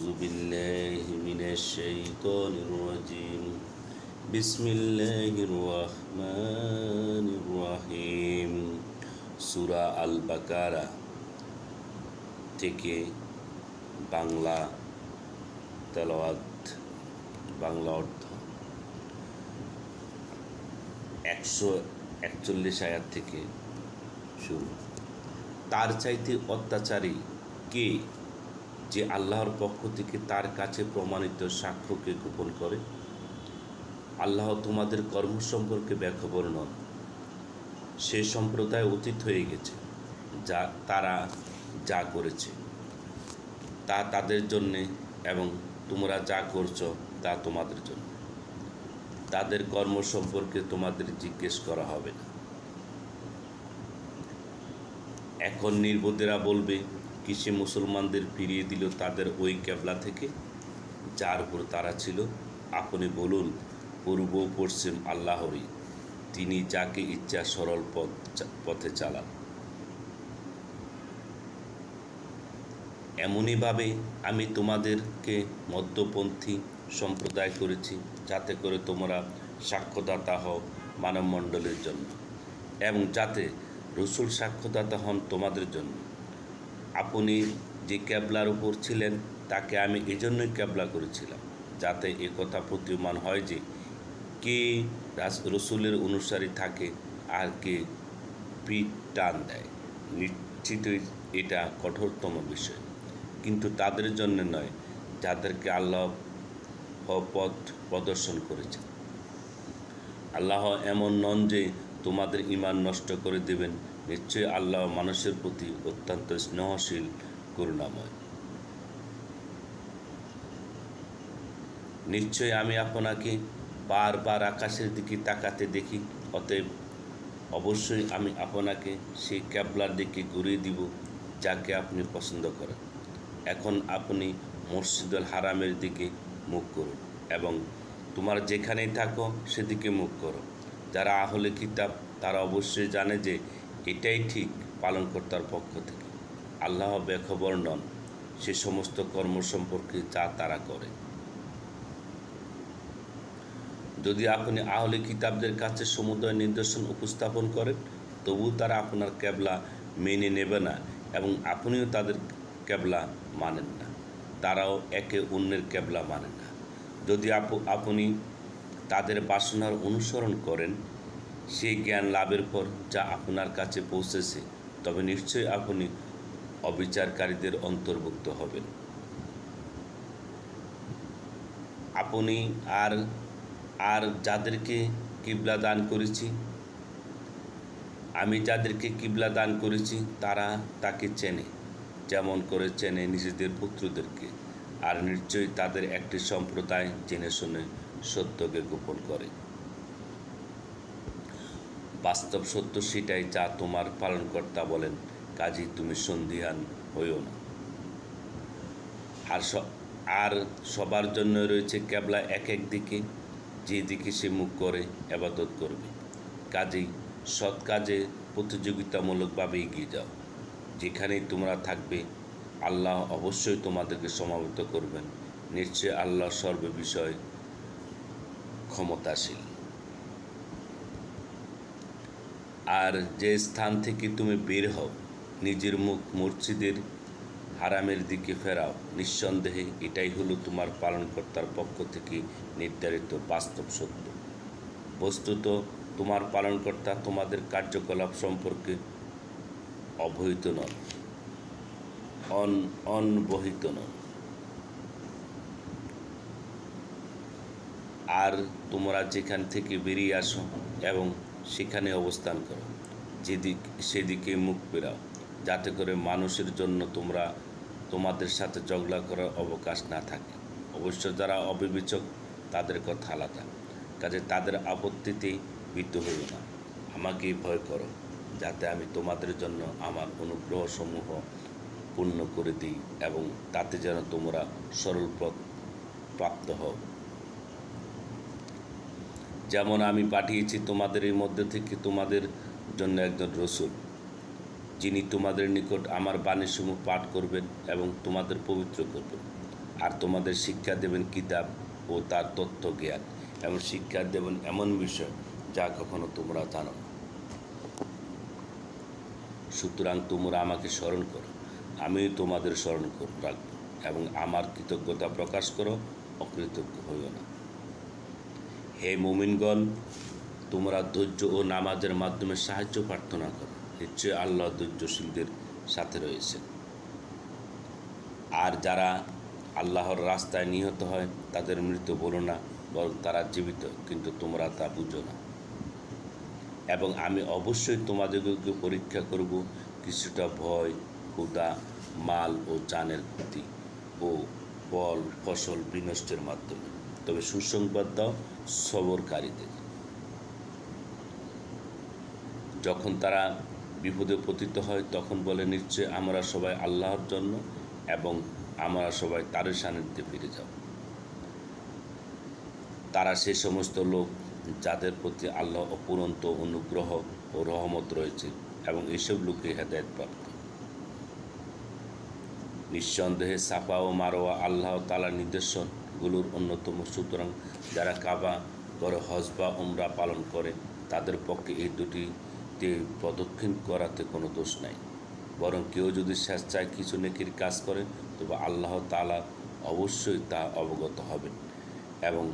أعوذ بالله من الشيطان الرجيم بسم الله الرحمن الرحيم সূরা আল বাকারা থেকে বাংলা তেলাওয়াত বাংলা অর্থ 141 আয়াত থেকে শুরু। তার চাইতে অত্যাচারী কে, যে আল্লাহর পক্ষ থেকে তার কাছে প্রমাণিত সাক্ষ্যকে গোপন করে? আল্লাহ তোমাদের কর্ম সম্পর্কে বেখবর নন। সে সম্প্রদায় অতীত হয়ে গেছে, যা তারা যা করেছে তা তাদের জন্যে, এবং তোমরা যা করছো তা তোমাদের জন্য। তাদের কর্ম সম্পর্কে তোমাদের জিজ্ঞেস করা হবে না। এখন নির্বোধেরা বলবে, কিসে মুসলমানদের ফিরিয়ে দিল তাদের ওই কেবলা থেকে যার উপর তারা ছিল? আপনি বলুন, পূর্ব পশ্চিম আল্লাহরই, তিনি যাকে ইচ্ছা সরল পথে চালান। এমনইভাবে আমি তোমাদেরকে মধ্যপন্থী সম্প্রদায় করেছি, যাতে করে তোমরা সাক্ষ্যদাতা হও মানবমণ্ডলের জন্য, এবং যাতে রসুল সাক্ষ্যদাতা হন তোমাদের জন্য। আপনি যে ক্যাবলার উপর ছিলেন তাকে আমি এজন্যই ক্যাবলা করেছিলাম, যাতে এ কথা প্রতীয়মান হয় যে কে রসুলের অনুসারী থাকে আর কে পিঠ টান দেয়। নিশ্চিতই এটা কঠোরতম বিষয়, কিন্তু তাদের জন্য নয় যাদেরকে আল্লাহ পথ প্রদর্শন করেছেন। আল্লাহ এমন নন যে তোমাদের ঈমান নষ্ট করে দেবেন। নিশ্চয়ই আল্লাহ মানুষের প্রতি অত্যন্ত স্নেহশীল, করুণাময়। নিশ্চয়ই আমি আপনাকে বারবার আকাশের দিকে তাকাতে দেখি, অতএব অবশ্যই আমি আপনাকে সেই ক্যাবলার দিকে ঘুরিয়ে দিব যাকে আপনি পছন্দ করেন। এখন আপনি মসজিদুল হারামের দিকে মুখ করুন, এবং তোমার যেখানেই থাকো সেদিকে মুখ করো। যারা আহলে কিতাব তারা অবশ্যই জানে যে এটাই ঠিক পালনকর্তার পক্ষ থেকে। আল্লাহ বেখবর নন সে সমস্ত কর্ম সম্পর্কে যা তারা করে। যদি আপনি আহলে কিতাবদের কাছে সমুদয় নিদর্শন উপস্থাপন করেন, তবু তারা আপনার ক্যাবলা মেনে নেবে না, এবং আপনিও তাদের ক্যাবলা মানেন না। তারাও একে অন্যের ক্যাবলা মানে না। যদি আপনি তাদের বাসনার অনুসরণ করেন সেই জ্ঞান লাভের পর যা আপনার কাছে পৌঁছেছে, তবে নিশ্চয়ই আপনি অবিচারকারীদের অন্তর্ভুক্ত হবেন। আপনি আর যাদেরকে কিবলা দান করেছি, আমি যাদেরকে কিবলা দান করেছি তারা তাকে চেনে, যেমন করে চেনে নিজেদের পুত্রদেরকে। আর নিশ্চয়ই তাদের একটি সম্প্রদায় জেনে শুনে সত্যকে গোপন করে। বাস্তব সত্য সেটাই যা তোমার পালনকর্তা বলেন, কাজেই তুমি সন্দিহান হইও না। আর সবার জন্য রয়েছে ক্যাবলা এক এক দিকে, যে দিকে সে মুখ করে ইবাদত করবে। কাজেই সৎ কাজে প্রতিযোগিতামূলকভাবে এগিয়ে যাও। যেখানেই তোমরা থাকবে আল্লাহ অবশ্যই তোমাদেরকে সমাবেত করবেন। নিশ্চয় আল্লাহ সর্ববিষয় ক্ষমতাশীল। আর যে স্থান থেকে তুমি বের হও, নিজের মুখ মসজিদের হারামের দিকে ফেরাও। নিঃসন্দেহে এটাই হলো তোমার পালনকর্তার পক্ষ থেকে নির্ধারিত বাস্তব সত্য। বস্তুত তোমার পালনকর্তা তোমাদের কার্যকলাপ সম্পর্কে অবহিত নন, অনবহিত নন। আর তোমরা যেখান থেকে বেরিয়ে আসো এবং সেখানে অবস্থান করো, সেদিকে মুখ ফেরাও, যাতে করে মানুষের জন্য তোমাদের সাথে ঝগড়া করার অবকাশ না থাকে। অবশ্য যারা অবিবেচক তাদের কথা আলাদা। কাজে তাদের আপত্তিতেই ভীত হইও না। আমাকেই ভয় করো, যাতে আমি তোমাদের জন্য আমার অনুগ্রহ সমূহ পূর্ণ করে দিই, এবং তাতে যেন তোমরা সরল পথ প্রাপ্ত হও। যেমন আমি পাঠিয়েছি তোমাদের এই মধ্যে থেকে তোমাদের জন্য একজন রসুল, যিনি তোমাদের নিকট আমার বাণীসমূহ পাঠ করবেন এবং তোমাদের পবিত্র করবেন। আর তোমাদের শিক্ষা দেবেন কিতাব ও তার তথ্য জ্ঞান, এবং শিক্ষা দেবেন এমন বিষয় যা কখনো তোমরা জানো না। সুতরাং তোমরা আমাকে স্মরণ করো, আমিও তোমাদের স্মরণ রাখব, এবং আমার কৃতজ্ঞতা প্রকাশ করো, অকৃতজ্ঞ হইও না। হে মুমিনগণ, তোমরা ধৈর্য ও নামাজের মাধ্যমে সাহায্য প্রার্থনা করো, নিশ্চয়ই আল্লাহ ধৈর্যশীলদের সাথে রয়েছে। আর যারা আল্লাহর রাস্তায় নিহত হয় তাদের মৃত বলো না, বরং তারা জীবিত, কিন্তু তোমরা তা বুঝো না। এবং আমি অবশ্যই তোমাদেরকে পরীক্ষা করব কিছুটা ভয়, ক্ষুধা, মাল ও জানের ক্ষতি ও ফল ফসল বিনষ্টের মাধ্যমে, তবে সুসংবাদ দাও সবরকারীদের। যখন তারা বিপদে পতিত হয় তখন বলে, নিশ্চয় আমরা সবাই আল্লাহর জন্য এবং আমরা সবাই তারই সান্নিধ্যে ফিরে যাব। তারা সে সমস্ত লোক যাদের প্রতি আল্লাহ অপুরন্ত অনুগ্রহ ও রহমত রয়েছে, এবং এসব লোকে হেদায়েতপ্রাপ্ত। নিঃসন্দেহে সাফা ও মারোয়া আল্লাহ তাআলার নিদর্শনগুলোর অন্যতম। সুতরাং যারা কাবা করে হজ বা উমরা পালন করে তাদের পক্ষে এই দুটিতে প্রদক্ষিণ করাতে কোনো দোষ নাই, বরং কেউ যদি স্বেচ্ছায় কিছু নেকির কাজ করে তবে আল্লাহ তাআলা অবশ্যই তা অবগত হবেন এবং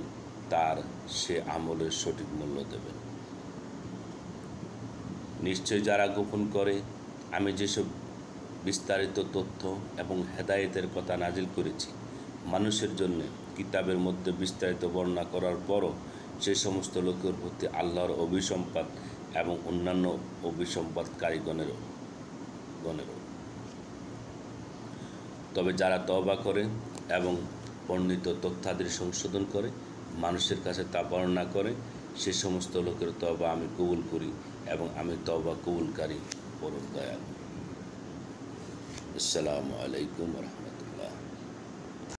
তার সে আমলের সঠিক মূল্য দেবেন। নিশ্চয় যারা গোপন করে আমি যেসব বিস্তারিত তথ্য এবং হেদায়েতের কথা নাজিল করেছি মানুষের জন্য কিতাবের মধ্যে বিস্তারিত বর্ণনা করার পরও সে সমস্ত লোকের প্রতি আল্লাহর অভিসম্পাদ এবং অন্যান্য অভিসম্পাদকারীগণেরও। তবে যারা তওবা করে এবং বর্ণিত তথ্যাদির সংশোধন করে মানুষের কাছে তা বর্ণনা করে সে সমস্ত লোকের তওবা আমি কবুল করি, এবং আমি তওবা কবুলকারী পরম দয়ালু। আসসালামু আলাইকুম ওয়া রাহমাতুল্লাহ।